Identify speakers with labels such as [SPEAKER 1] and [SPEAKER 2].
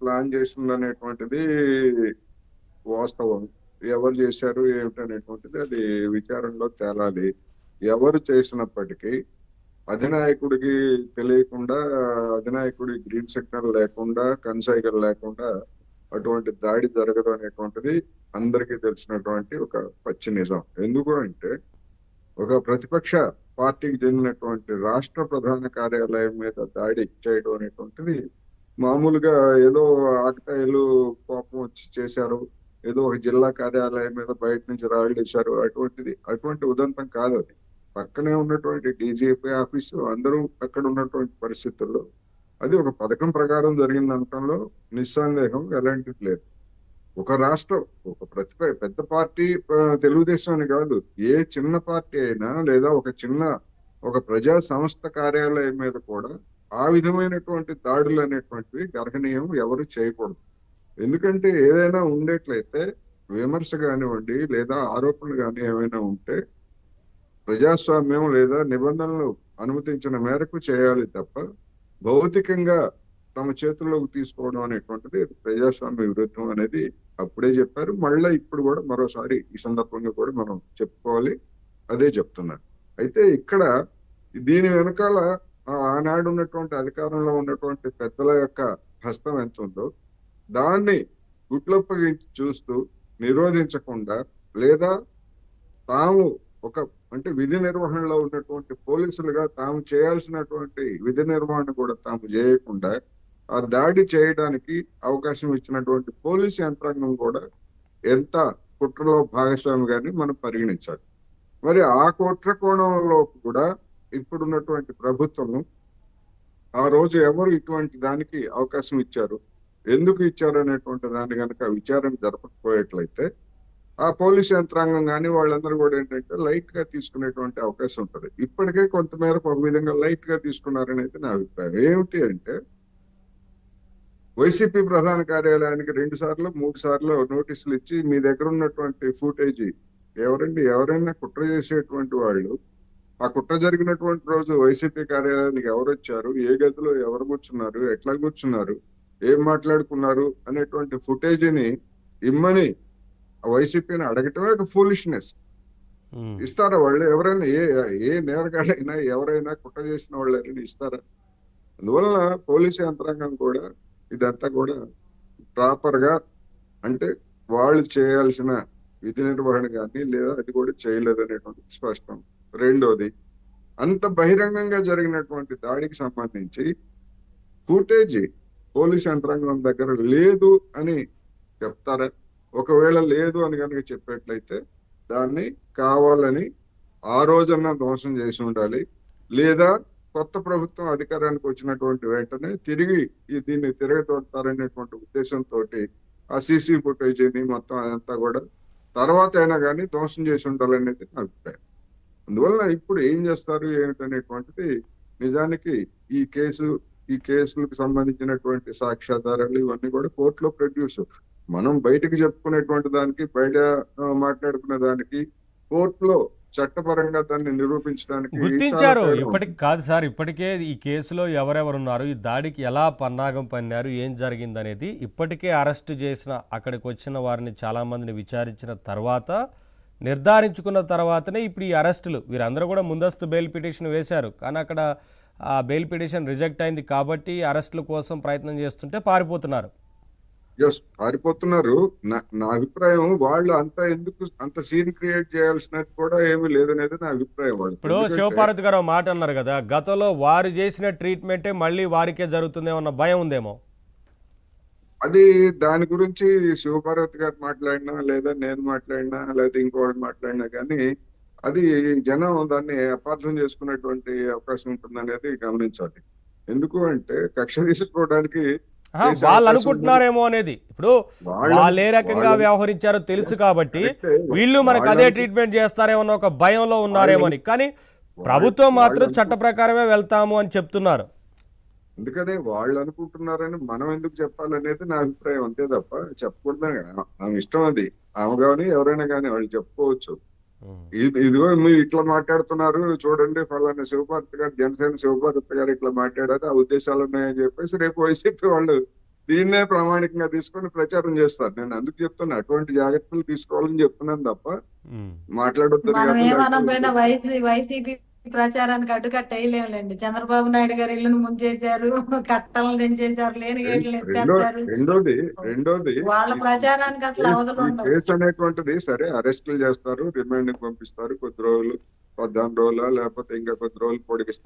[SPEAKER 1] Plan చేసింది అనేటువంటిది వాస్తవం. ఎవరు చేశారు ఏమిటనేటువంటిది అది విచారణలో తేలాలి. ఎవరు చేసినప్పటికీ అధినాయకుడికి తెలియకుండా, అధినాయకుడి గ్రీన్ సిగ్నల్ లేకుండా, కన్సైగల్ లేకుండా అటువంటి దాడి జరగదు అనేటువంటిది అందరికీ తెలిసినటువంటి ఒక పచ్చి నిజం. ఎందుకు అంటే ఒక ప్రతిపక్ష పార్టీకి చెందినటువంటి రాష్ట్ర ప్రధాన కార్యాలయం మీద దాడి చేయడం అనేటువంటిది మామూలుగా ఏదో ఆకతాయిలు కోపం వచ్చి చేశారు, ఏదో ఒక జిల్లా కార్యాలయం మీద బయట నుంచి రాళ్ళు వేశారు, అటువంటి ఉదంతం కాదు అది. పక్కనే ఉన్నటువంటి డీజీపీ ఆఫీసు అందరూ అక్కడ ఉన్నటువంటి పరిస్థితుల్లో అది ఒక పథకం ప్రకారం జరిగింది అనటంలో నిస్సందేహం ఎలాంటిది లేదు. ఒక రాష్ట్రం, ఒక పెద్ద పార్టీ, తెలుగుదేశం అని కాదు, ఏ చిన్న పార్టీ అయినా లేదా ఒక ప్రజా సంస్థ కార్యాలయం మీద కూడా ఆ విధమైనటువంటి దాడులు అనేటువంటివి గర్హనీయం, ఎవరు చేయకూడదు. ఎందుకంటే ఏదైనా ఉండేట్లయితే విమర్శ కానివ్వండి లేదా ఆరోపణలు కానీ ఏమైనా ఉంటే ప్రజాస్వామ్యం లేదా నిబంధనలు అనుమతించిన మేరకు చేయాలి తప్ప భౌతికంగా తమ చేతుల్లోకి తీసుకోవడం అనేటువంటిది ప్రజాస్వామ్య విరుద్ధం అనేది అప్పుడే చెప్పారు. మళ్ళీ ఇప్పుడు కూడా మరోసారి ఈ సందర్భంగా కూడా మనం చెప్పుకోవాలి, అదే చెప్తున్నారు. అయితే ఇక్కడ దీని వెనకాల ఆనాడు ఉన్నటువంటి అధికారంలో ఉన్నటువంటి పెద్దల యొక్క హస్తం ఎంత ఉందో దాన్ని గుడ్లప్పగించి చూస్తూ నిరోధించకుండా లేదా తాము ఒక అంటే విధి నిర్వహణలో ఉన్నటువంటి పోలీసులుగా తాము చేయాల్సినటువంటి విధి నిర్వహణ కూడా తాము చేయకుండా ఆ దాడి చేయడానికి అవకాశం ఇచ్చినటువంటి పోలీసు యంత్రాంగం కూడా ఎంత కుట్రలో భాగస్వామిగాని మనం పరిగణించాలి. మరి ఆ కుట్ర కోణంలో కూడా ఇప్పుడున్నటువంటి ప్రభుత్వము ఆ రోజు ఎవరు ఇటువంటి దానికి అవకాశం ఇచ్చారు, ఎందుకు ఇచ్చారు అనేటువంటి దాన్ని కనుక విచారణ జరపకపోయేట్లయితే ఆ పోలీస్ యంత్రాంగం కానీ వాళ్ళందరూ కూడా ఏంటంటే లైట్ గా తీసుకునేటువంటి అవకాశం ఉంటుంది. ఇప్పటికే కొంతమేరకు ఒక విధంగా లైట్ గా తీసుకున్నారనేది నా అభిప్రాయం. ఏమిటి అంటే వైసీపీ ప్రధాన కార్యాలయానికి 2 సార్లు 3 సార్లు నోటీసులు ఇచ్చి మీ దగ్గర ఉన్నటువంటి ఫుటేజ్ ఎవరైనా కుట్ర చేసేటువంటి వాళ్ళు ఆ కుట్ర జరిగినటువంటి రోజు వైసీపీ కార్యాలయానికి ఎవరు వచ్చారు, ఏ గదిలో ఎవరు కూర్చున్నారు, ఎట్లా కూర్చున్నారు, ఏం మాట్లాడుకున్నారు అనేటువంటి ఫుటేజీని ఇమ్మని వైసీపీని అడగటమే ఒక ఫూలిష్నెస్. ఇస్తారా వాళ్ళు? ఎవరైనా ఏ నేరగాడైనా ఎవరైనా కుట్ర చేసిన వాళ్ళని ఇస్తారా? అందువలన పోలీసు యంత్రాంగం కూడా ఇదంతా కూడా ప్రాపర్ గా అంటే వాళ్ళు చేయాల్సిన విధి నిర్వహణ కానీ లేదా అది కూడా చేయలేదు అనేటువంటి స్పష్టం. రెండోది, అంత బహిరంగంగా జరిగినటువంటి దాడికి సంబంధించి ఫుటేజ్ పోలీస్ యంత్రాంగం దగ్గర లేదు అని చెప్తారా? ఒకవేళ లేదు అని కనుక చెప్పేట్లయితే దాన్ని కావాలని ఆ రోజన్నా ధ్వంసం చేసి ఉండాలి, లేదా కొత్త ప్రభుత్వం అధికారానికి వచ్చినటువంటి వెంటనే దీన్ని తిరగతోడతారనేటువంటి ఉద్దేశంతో ఆ సీసీ ఫుటేజీని మొత్తం అదంతా కూడా తర్వాత అయినా కానీ ధ్వంసం చేసి ఉండాలనేది నా అభిప్రాయం. అందువలన ఇప్పుడు ఏం చేస్తారు ఏమిటనేటువంటిది నిజానికి ఈ కేసులకు సంబంధించినటువంటి సాక్ష్యాధారాలు ఇవన్నీ కూడా కోర్టులో ప్రొడ్యూస్, మనం బయటకు చెప్పుకునేటువంటి దానికి, బయట మాట్లాడుకునే దానికి కోర్టులో చట్టపరంగా దాన్ని నిరూపించడానికి
[SPEAKER 2] గుర్తించారు. ఇప్పటికి కాదు సార్, ఇప్పటికే ఈ కేసులో ఎవరెవరు ఉన్నారు, ఈ దాడికి ఎలా పన్నాగం పన్నారు, ఏం జరిగింది అనేది ఇప్పటికే అరెస్ట్ చేసిన అక్కడికి వచ్చిన వారిని చాలామందిని విచారించిన తర్వాత నిర్ధారించుకున్న తర్వాతనే ఇప్పుడు ఈ అరెస్టులు. వీరందరూ కూడా ముందస్తు బెయిల్ పిటిషన్ వేశారు, కానీ అక్కడ ఆ బెయిల్ పిటిషన్ రిజెక్ట్ అయింది కాబట్టి అరెస్టుల కోసం ప్రయత్నం చేస్తుంటే పారిపోతున్నారు.
[SPEAKER 1] పారిపోతున్నారు. నా అభిప్రాయం వాళ్ళు అంత సీన్ క్రియేట్ చేయాల్సినట్టు కూడా ఏమీ లేదనేది నా అభిప్రాయం. వాళ్ళు
[SPEAKER 2] ఇప్పుడు శివపార్వతి గారు మాట అన్నారు కదా, గతంలో వారు చేసిన ట్రీట్మెంటే మళ్ళీ వారికే జరుగుతుందేమన్న భయం ఉందేమో.
[SPEAKER 1] అది దాని గురించి శివపార్వతి గారు మాట్లాడినా లేదా నేను మాట్లాడినా లేదా ఇంకోటి మాట్లాడినా కానీ అది జనం దాన్ని అపార్థం చేసుకునేటువంటి అవకాశం ఉంటుందనేది గమనించాలి. ఎందుకు అంటే కక్ష తీసుకోవడానికి
[SPEAKER 2] వాళ్ళు అనుకుంటున్నారేమో అనేది. ఇప్పుడు వాళ్ళు ఏ రకంగా వ్యవహరించారో తెలుసు కాబట్టి వీళ్ళు మనకు అదే ట్రీట్మెంట్ చేస్తారేమో ఒక భయంలో ఉన్నారేమో అని. కానీ ప్రభుత్వం మాత్రం చట్ట ప్రకారమే వెళ్తాము అని చెప్తున్నారు.
[SPEAKER 1] అందుకనే వాళ్ళు అనుకుంటున్నారని మనం ఎందుకు చెప్పాలనేది నా అభిప్రాయం, అంతే తప్ప చెప్పకూడదని. ఆమె ఇష్టం, అది ఆమె కానీ ఎవరైనా కానీ వాళ్ళు చెప్పుకోవచ్చు. ఇదిగో మీరు ఇట్లా మాట్లాడుతున్నారు చూడండి, ఫలానా శివపార్వతి గారు, జనసేన శివపార్వతి గారు ఇట్లా మాట్లాడారు, ఆ ఉద్దేశాలు ఉన్నాయని చెప్పేసి రేపు వైసీపీ వాళ్ళు దీన్నే ప్రామాణికంగా తీసుకొని ప్రచారం చేస్తారు. నేను అందుకు చెప్తున్నా అటువంటి జాగ్రత్తలు తీసుకోవాలని చెప్తున్నాను తప్ప
[SPEAKER 2] ఉమ్.
[SPEAKER 1] మాట్లాడొద్దని
[SPEAKER 3] మనం
[SPEAKER 1] కాదు.
[SPEAKER 3] ఏమనకపోయినా
[SPEAKER 1] లేకపోతే
[SPEAKER 3] వైసీపీ ప్రచారానికి అడ్డుకట్ట వేయలేములేండి. చంద్రబాబు నాయుడు గారు ఇల్లును ముంచేశారు, కట్టలను దించేశారు, లేని గేట్లు ఎత్తేస్తారు.
[SPEAKER 1] రెండోది
[SPEAKER 3] వాళ్ళ
[SPEAKER 1] ఈ
[SPEAKER 3] ప్రచారానికి అసలు అవధులు ఉండవు.
[SPEAKER 1] కేసు అనేటువంటిది సరే అరెస్టులు చేస్తారు, రిమాండ్ పంపిస్తారు, కొద్ది రోజులు 14 రోజులు లేకపోతే ఇంకా కొద్ది రోజులు పొడిగిస్తారు.